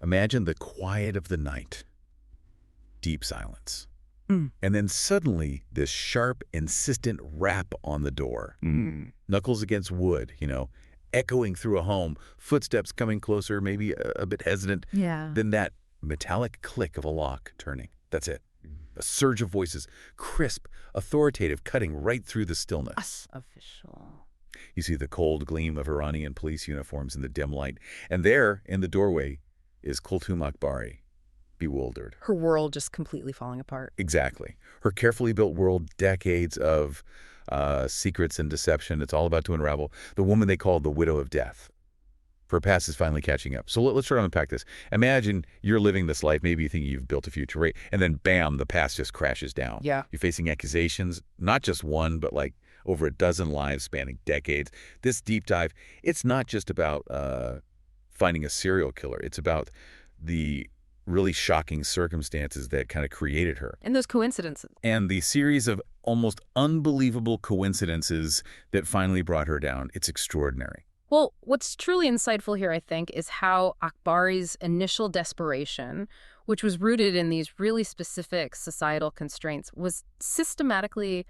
Imagine the quiet of the night, deep silence. Mm. And then suddenly, this sharp, insistent rap on the door. Knuckles against wood, echoing through a home, footsteps coming closer, maybe a bit hesitant. Yeah. Then that metallic click of a lock turning. That's it. A surge of voices, crisp, authoritative, cutting right through the stillness. Official. You see the cold gleam of Iranian police uniforms in the dim light. And there, in the doorway, is Kolsoom Akbari, bewildered. Her world just completely falling apart. Exactly. Her carefully built world, decades of secrets and deception, it's all about to unravel. The woman they call the widow of death. Her past is finally catching up. So let's try to unpack this. Imagine you're living this life, maybe you think you've built a future, right? And then bam, the past just crashes down. Yeah. You're facing accusations, not just one, but like over a dozen lives spanning decades. This deep dive, it's not just about finding a serial killer. It's about the really shocking circumstances that kind of created her. And those coincidences. And the series of almost unbelievable coincidences that finally brought her down. It's extraordinary. Well, what's truly insightful here, I think, is how Akbari's initial desperation, which was rooted in these really specific societal constraints, was systematically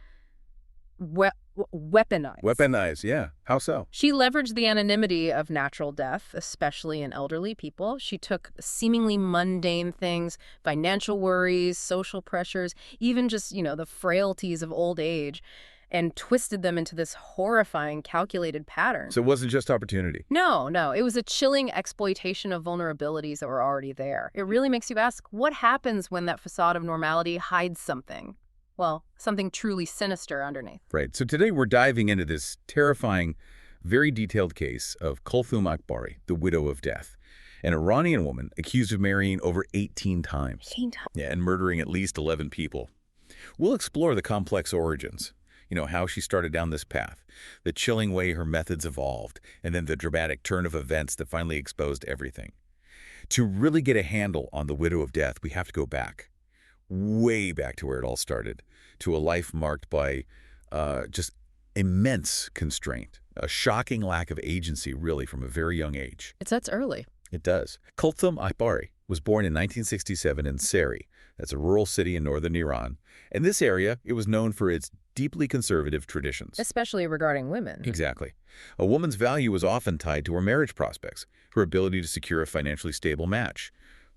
weaponized. Weaponized, yeah. How so? She leveraged the anonymity of natural death, especially in elderly people. She took seemingly mundane things, financial worries, social pressures, even just, the frailties of old age, and twisted them into this horrifying, calculated pattern. So it wasn't just opportunity. No. It was a chilling exploitation of vulnerabilities that were already there. It really makes you ask, what happens when that facade of normality hides something? Well, something truly sinister underneath. Right. So today we're diving into this terrifying, very detailed case of Kolsoom Akbari, the widow of death, an Iranian woman accused of marrying over 18 times. 18 times. Yeah, and murdering at least 11 people. We'll explore the complex origins, how she started down this path, the chilling way her methods evolved, and then the dramatic turn of events that finally exposed everything. To really get a handle on the widow of death, we have to go back. Way back to where it all started, to a life marked by just immense constraint, a shocking lack of agency, really, from a very young age. That's early. It does. Kolthoum Akbari was born in 1967 in Seri. That's a rural city in northern Iran. In this area, it was known for its deeply conservative traditions. Especially regarding women. Exactly. A woman's value was often tied to her marriage prospects, her ability to secure a financially stable match.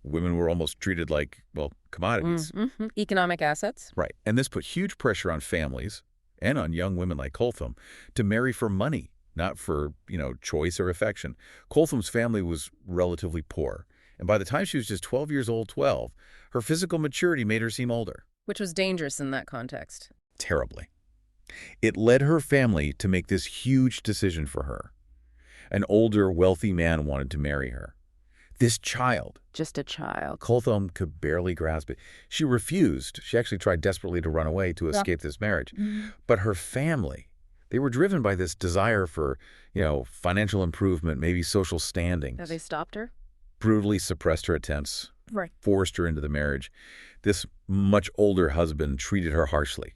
Women were almost treated like, commodities. Economic assets. Right. And this put huge pressure on families and on young women like Kolthoum to marry for money, not for, choice or affection. Kolthoum's family was relatively poor. And by the time she was just 12 years old, her physical maturity made her seem older. Which was dangerous in that context. Terribly. It led her family to make this huge decision for her. An older, wealthy man wanted to marry her. This child. Just a child. Kolthoum could barely grasp it. She refused. She actually tried desperately to run away to escape this marriage. But her family, they were driven by this desire for, financial improvement, maybe social standings. Have they stopped her? Brutally suppressed her attempts. Right. Forced her into the marriage. This much older husband treated her harshly.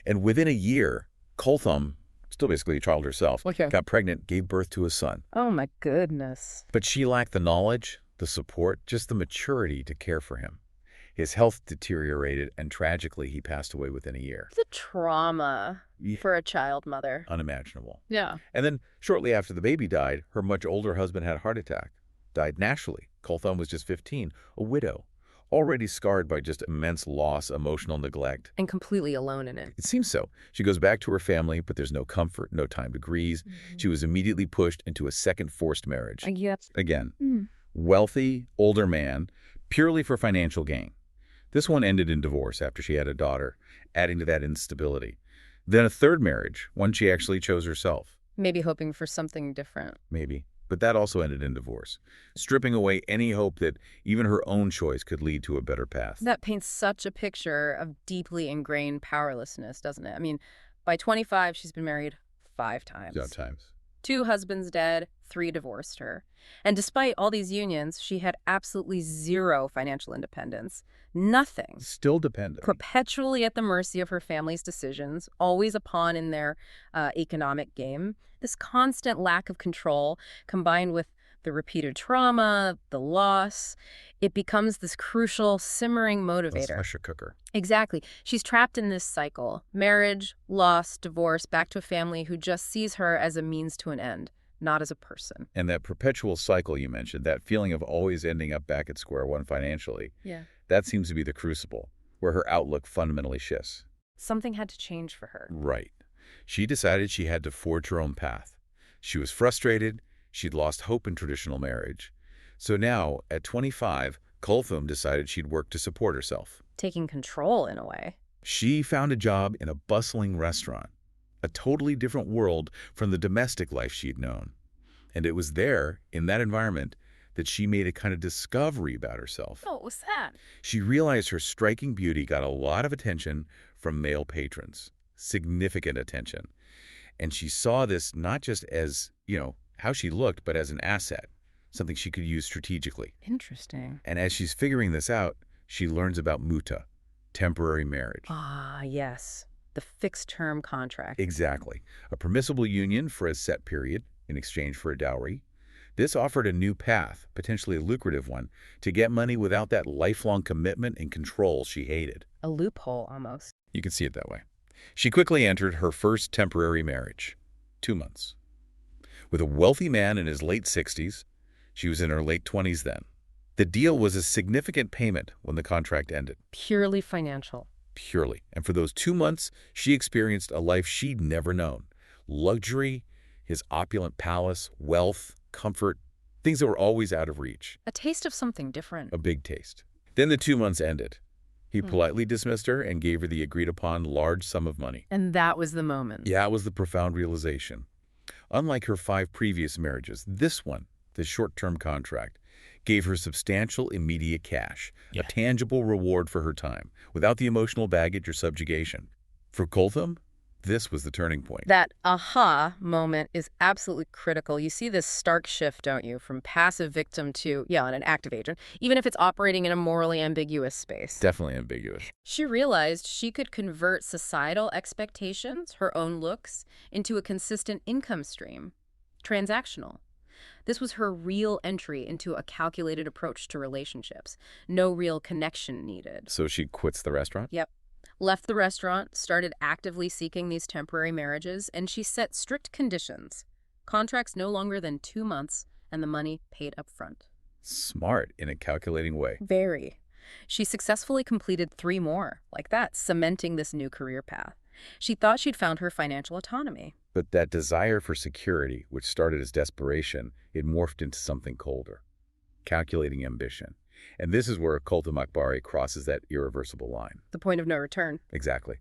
And within a year, Kolthoum, still basically a child herself, got pregnant, gave birth to a son. Oh, my goodness. But she lacked the knowledge, the support, just the maturity to care for him. His health deteriorated, and tragically, he passed away within a year. The trauma for a child mother. Unimaginable. Yeah. And then, shortly after the baby died, her much older husband had a heart attack. Died naturally. Kolthoum was just 15, a widow, already scarred by just immense loss, emotional neglect. And completely alone in it. It seems so. She goes back to her family, but there's no comfort, no time to grieve. She was immediately pushed into a second forced marriage. Yes. Again, wealthy, older man, purely for financial gain. This one ended in divorce after she had a daughter, adding to that instability. Then a third marriage, one she actually chose herself. Maybe hoping for something different. Maybe. But that also ended in divorce, stripping away any hope that even her own choice could lead to a better path. That paints such a picture of deeply ingrained powerlessness, doesn't it? I mean, by 25, she's been married 5 times. 5 times. 2 husbands dead, 3 divorced her. And despite all these unions, she had absolutely zero financial independence. Nothing. Still dependent. Perpetually at the mercy of her family's decisions, always a pawn in their economic game. This constant lack of control, combined with The repeated trauma, the loss, it becomes this crucial, simmering motivator. Pressure cooker. Exactly. She's trapped in this cycle. Marriage, loss, divorce, back to a family who just sees her as a means to an end, not as a person. And that perpetual cycle you mentioned, that feeling of always ending up back at square one financially, Yeah. that seems to be the crucible where her outlook fundamentally shifts. Something had to change for her. Right. She decided she had to forge her own path. She was frustrated. She'd lost hope in traditional marriage. So now, at 25, Kolthoum decided she'd work to support herself. Taking control, in a way. She found a job in a bustling restaurant, a totally different world from the domestic life she'd known. And it was there, in that environment, that she made a kind of discovery about herself. Oh, what was that? She realized her striking beauty got a lot of attention from male patrons, significant attention. And she saw this not just as, how she looked, but as an asset, something she could use strategically. Interesting. And as she's figuring this out, she learns about muta, temporary marriage. Ah, yes. The fixed-term contract. Exactly. A permissible union for a set period in exchange for a dowry. This offered a new path, potentially a lucrative one, to get money without that lifelong commitment and control she hated. A loophole, almost. You can see it that way. She quickly entered her first temporary marriage, 2 months. With a wealthy man in his late 60s, she was in her late 20s then. The deal was a significant payment when the contract ended. Purely financial. Purely. And for those 2 months, she experienced a life she'd never known. Luxury, his opulent palace, wealth, comfort, things that were always out of reach. A taste of something different. A big taste. Then the 2 months ended. He politely dismissed her and gave her the agreed-upon large sum of money. And that was the moment. Yeah, it was the profound realization. Unlike her 5 previous marriages, this one, the short-term contract, gave her substantial immediate cash, a tangible reward for her time, without the emotional baggage or subjugation. For Kolthoum, this was the turning point. That aha moment is absolutely critical. You see this stark shift, don't you, from passive victim to, an active agent, even if it's operating in a morally ambiguous space. Definitely ambiguous. She realized she could convert societal expectations, her own looks, into a consistent income stream. Transactional. This was her real entry into a calculated approach to relationships. No real connection needed. So she quits the restaurant? Yep. Left the restaurant, started actively seeking these temporary marriages, and she set strict conditions. Contracts no longer than 2 months, and the money paid up front. Smart in a calculating way. Very. She successfully completed 3 more, like that, cementing this new career path. She thought she'd found her financial autonomy. But that desire for security, which started as desperation, it morphed into something colder. Calculating ambition. And this is where Kolsoom Akbari crosses that irreversible line. The point of no return. Exactly.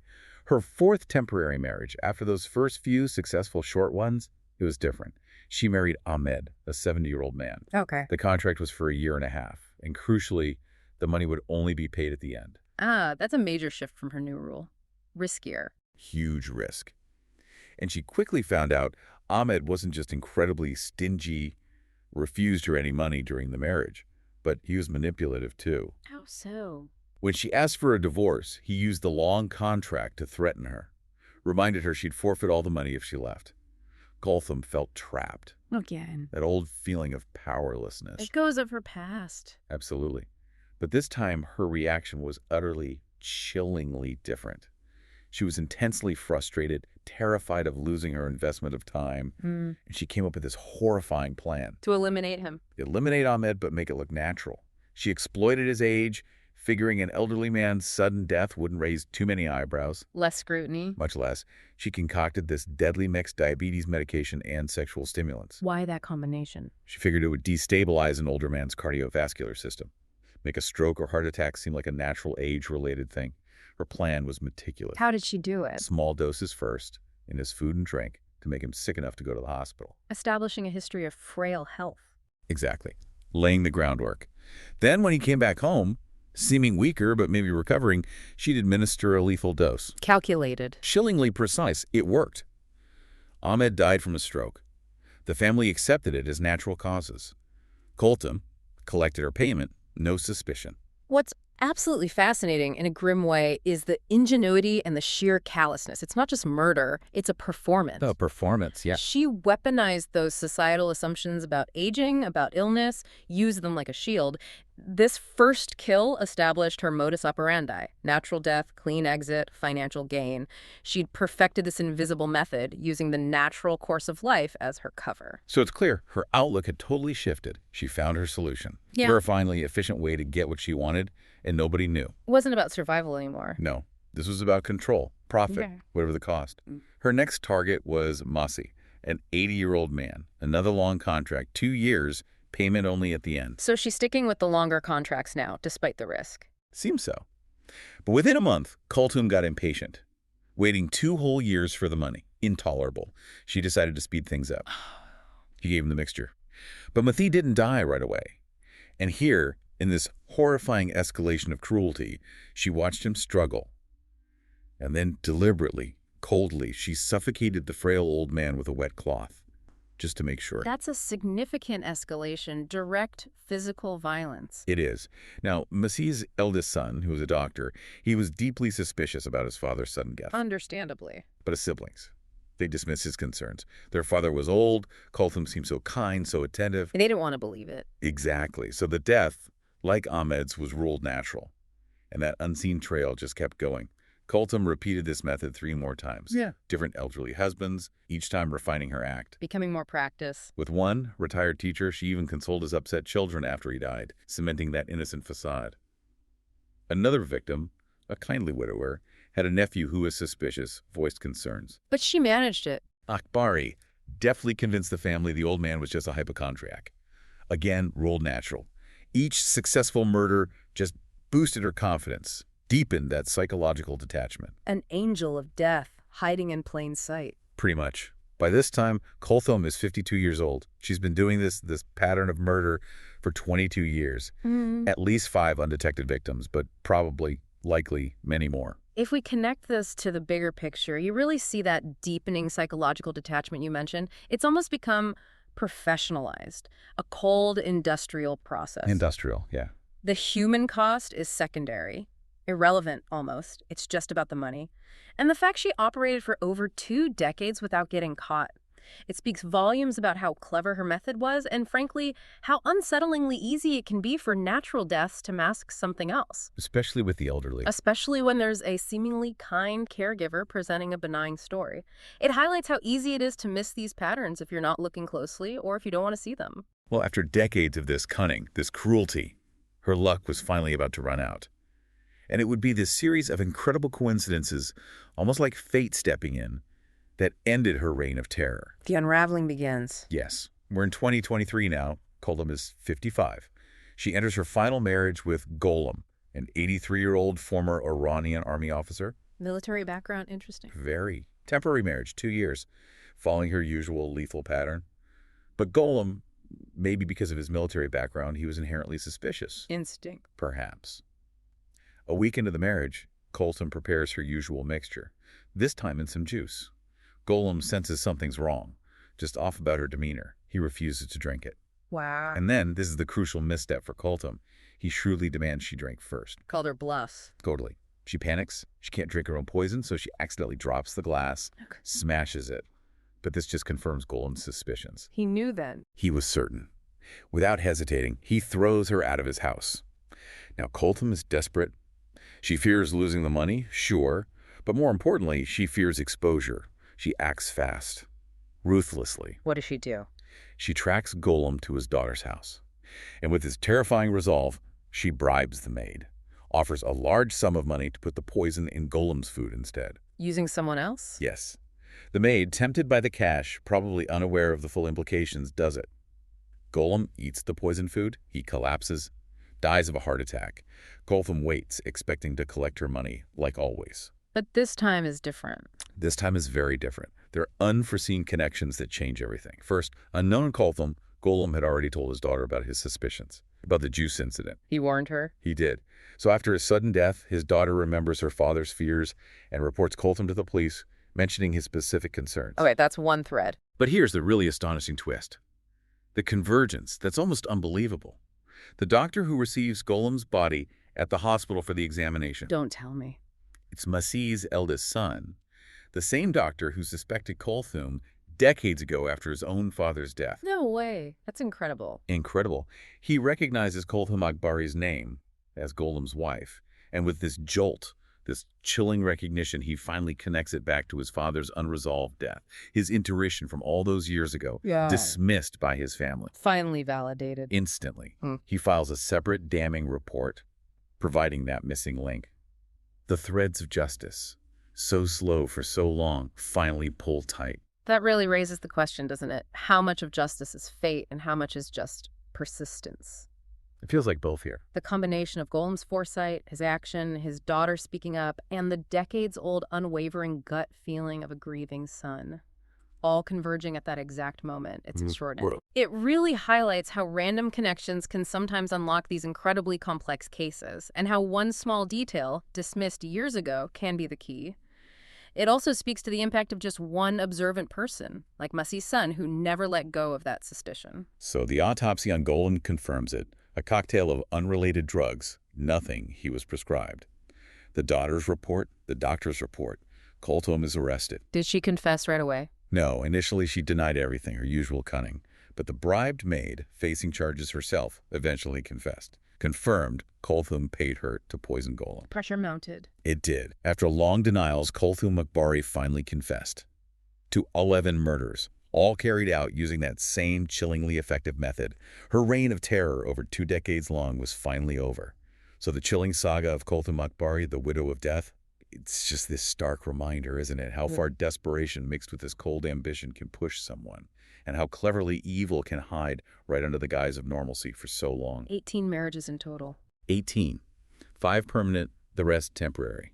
Her 4th temporary marriage, after those first few successful short ones, it was different. She married Ahmed, a 70-year-old man. Okay. The contract was for a year and a half, and crucially, the money would only be paid at the end. Ah, that's a major shift from her new rule. Riskier. Huge risk. And she quickly found out Ahmed wasn't just incredibly stingy, refused her any money during the marriage, but he was manipulative too. How so? When she asked for a divorce, he used the long contract to threaten her, reminded her she'd forfeit all the money if she left. Kolthoum felt trapped. Again. That old feeling of powerlessness. It goes of her past. Absolutely. But this time, her reaction was utterly, chillingly different. She was intensely frustrated, terrified of losing her investment of time, and she came up with this horrifying plan. To eliminate him. Eliminate Ahmed, but make it look natural. She exploited his age, figuring an elderly man's sudden death wouldn't raise too many eyebrows. Less scrutiny. Much less. She concocted this deadly mixed diabetes medication and sexual stimulants. Why that combination? She figured it would destabilize an older man's cardiovascular system, make a stroke or heart attack seem like a natural age-related thing. Her plan was meticulous. How did she do it? Small doses first, in his food and drink, to make him sick enough to go to the hospital. Establishing a history of frail health. Exactly. Laying the groundwork. Then when he came back home, seeming weaker but maybe recovering, she'd administer a lethal dose. Calculated. Chillingly precise. It worked. Ahmed died from a stroke. The family accepted it as natural causes. Kolthoum collected her payment, no suspicion. What's absolutely fascinating in a grim way is the ingenuity and the sheer callousness. It's not just murder, it's a performance. The performance, yeah. She weaponized those societal assumptions about aging, about illness, used them like a shield. This first kill established her modus operandi: natural death, clean exit, financial gain. She'd perfected this invisible method using the natural course of life as her cover. So it's clear her outlook had totally shifted. She found her solution. Yeah. Terrifyingly efficient way to get what she wanted, and nobody knew. It wasn't about survival anymore. No, this was about control, profit, Okay. whatever the cost. Her next target was Masi, an 80-year-old man. Another long contract, 2 years, payment only at the end. So she's sticking with the longer contracts now, despite the risk. Seems so. But within a month, Kolthoum got impatient. Waiting 2 whole years for the money. Intolerable. She decided to speed things up. He gave him the mixture. But Mathi didn't die right away. And here, in this horrifying escalation of cruelty, she watched him struggle. And then deliberately, coldly, she suffocated the frail old man with a wet cloth, just to make sure. That's a significant escalation, direct physical violence. It is. Now, Masi's eldest son, who was a doctor, he was deeply suspicious about his father's sudden death. Understandably. But his siblings, they dismissed his concerns. Their father was old, Kolthoum seemed so kind, so attentive. They didn't want to believe it. Exactly. So the death, like Ahmed's, was ruled natural. And that unseen trail just kept going. Kolthoum repeated this method 3 more times. Yeah. Different elderly husbands, each time refining her act. Becoming more practice. With one retired teacher, she even consoled his upset children after he died, cementing that innocent facade. Another victim, a kindly widower, had a nephew who was suspicious, voiced concerns. But she managed it. Akbari deftly convinced the family the old man was just a hypochondriac. Again, ruled natural. Each successful murder just boosted her confidence, deepened that psychological detachment. An angel of death, hiding in plain sight. Pretty much. By this time, Kolthoum is 52 years old. She's been doing this pattern of murder for 22 years. At least 5 undetected victims, but probably, likely, many more. If we connect this to the bigger picture, you really see that deepening psychological detachment you mentioned. It's almost become professionalized, a cold industrial process. Industrial, yeah. The human cost is secondary, irrelevant almost. It's just about the money. And the fact she operated for over 2 decades without getting caught. It speaks volumes about how clever her method was and, frankly, how unsettlingly easy it can be for natural deaths to mask something else. Especially with the elderly. Especially when there's a seemingly kind caregiver presenting a benign story. It highlights how easy it is to miss these patterns if you're not looking closely or if you don't want to see them. Well, after decades of this cunning, this cruelty, her luck was finally about to run out. And it would be this series of incredible coincidences, almost like fate stepping in, that ended her reign of terror. The unraveling begins. Yes. We're in 2023 now. Kolthoum is 55. She enters her final marriage with Golem, an 83-year-old former Iranian army officer. Military background, interesting. Very. Temporary marriage, 2 years, following her usual lethal pattern. But Golem, maybe because of his military background, he was inherently suspicious. Instinct. Perhaps. A week into the marriage, Kolthoum prepares her usual mixture, this time in some juice. Golem senses something's wrong, just off about her demeanor. He refuses to drink it. Wow. And then, this is the crucial misstep for Kolthoum. He shrewdly demands she drink first. Called her bluffs. Totally. She panics. She can't drink her own poison, so she accidentally drops the glass, smashes it. But this just confirms Golem's suspicions. He knew then. He was certain. Without hesitating, he throws her out of his house. Now, Kolthoum is desperate. She fears losing the money, sure, but more importantly, she fears exposure. She acts fast, ruthlessly. What does she do? She tracks Golem to his daughter's house. And with his terrifying resolve, she bribes the maid, offers a large sum of money to put the poison in Golem's food instead. Using someone else? Yes. The maid, tempted by the cash, probably unaware of the full implications, does it. Golem eats the poisoned food. He collapses, dies of a heart attack. Kolthoum waits, expecting to collect her money, like always. But this time is different. This time is very different. There are unforeseen connections that change everything. First, unknown to Kolthoum, Golem had already told his daughter about his suspicions, about the juice incident. He warned her? He did. So after his sudden death, his daughter remembers her father's fears and reports Kolthoum to the police, mentioning his specific concerns. Okay, that's one thread. But here's the really astonishing twist. The convergence, that's almost unbelievable. The doctor who receives Golem's body at the hospital for the examination. Don't tell me. It's Masih's eldest son, the same doctor who suspected Kolthoum decades ago after his own father's death. No way. That's incredible. Incredible. He recognizes Kolsoom Akbari's name as Golem's wife, and with this jolt, this chilling recognition, he finally connects it back to his father's unresolved death, his intuition from all those years ago, Yeah. dismissed by his family. Finally validated. Instantly, Hmm. he files a separate damning report, providing that missing link. The threads of justice, so slow for so long, finally pull tight. That really raises the question, doesn't it? How much of justice is fate and how much is just persistence? It feels like both here. The combination of Golem's foresight, his action, his daughter speaking up, and the decades-old unwavering gut feeling of a grieving son, all converging at that exact moment. It's extraordinary. It really highlights how random connections can sometimes unlock these incredibly complex cases, and how one small detail, dismissed years ago, can be the key. It also speaks to the impact of just one observant person, like Masih's son, who never let go of that suspicion. So the autopsy on Golem confirms it. A cocktail of unrelated drugs, nothing he was prescribed. The daughter's report, the doctor's report. Kolthoum is arrested. Did she confess right away? No, initially she denied everything, her usual cunning. But the bribed maid, facing charges herself, eventually confessed. Confirmed Kolthoum paid her to poison Golem. Pressure mounted. It did. After long denials, Kolsoom Akbari finally confessed to 11 murders, all carried out using that same chillingly effective method. Her reign of terror over 2 decades long was finally over. So the chilling saga of Kolsoom Akbari, the Widow of Death, it's just this stark reminder, isn't it? How far desperation mixed with this cold ambition can push someone, and how cleverly evil can hide right under the guise of normalcy for so long. 18 marriages in total. 18. 5 permanent, the rest temporary.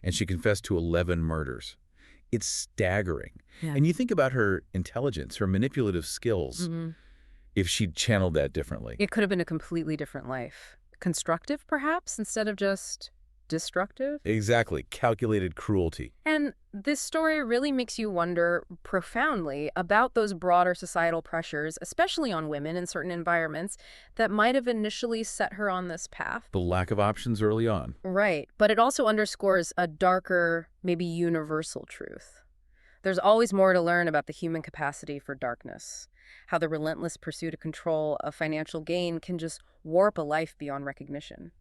And she confessed to 11 murders. It's staggering. Yeah. And you think about her intelligence, her manipulative skills, if she'd channeled that differently. It could have been a completely different life. Constructive, perhaps, instead of just destructive? Exactly. Calculated cruelty. And this story really makes you wonder profoundly about those broader societal pressures, especially on women in certain environments, that might have initially set her on this path. The lack of options early on. Right. But it also underscores a darker, maybe universal truth. There's always more to learn about the human capacity for darkness, how the relentless pursuit of control, of financial gain, can just warp a life beyond recognition.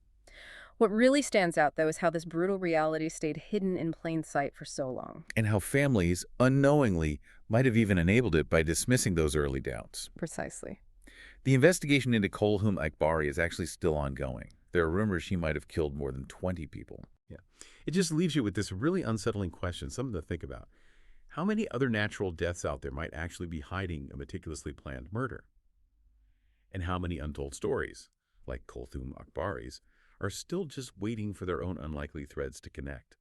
What really stands out, though, is how this brutal reality stayed hidden in plain sight for so long. And how families, unknowingly, might have even enabled it by dismissing those early doubts. Precisely. The investigation into Kolsoom Akbari is actually still ongoing. There are rumors she might have killed more than 20 people. Yeah. It just leaves you with this really unsettling question, something to think about. How many other natural deaths out there might actually be hiding a meticulously planned murder? And how many untold stories, like Kolsoom Akbari's, are still just waiting for their own unlikely threads to connect?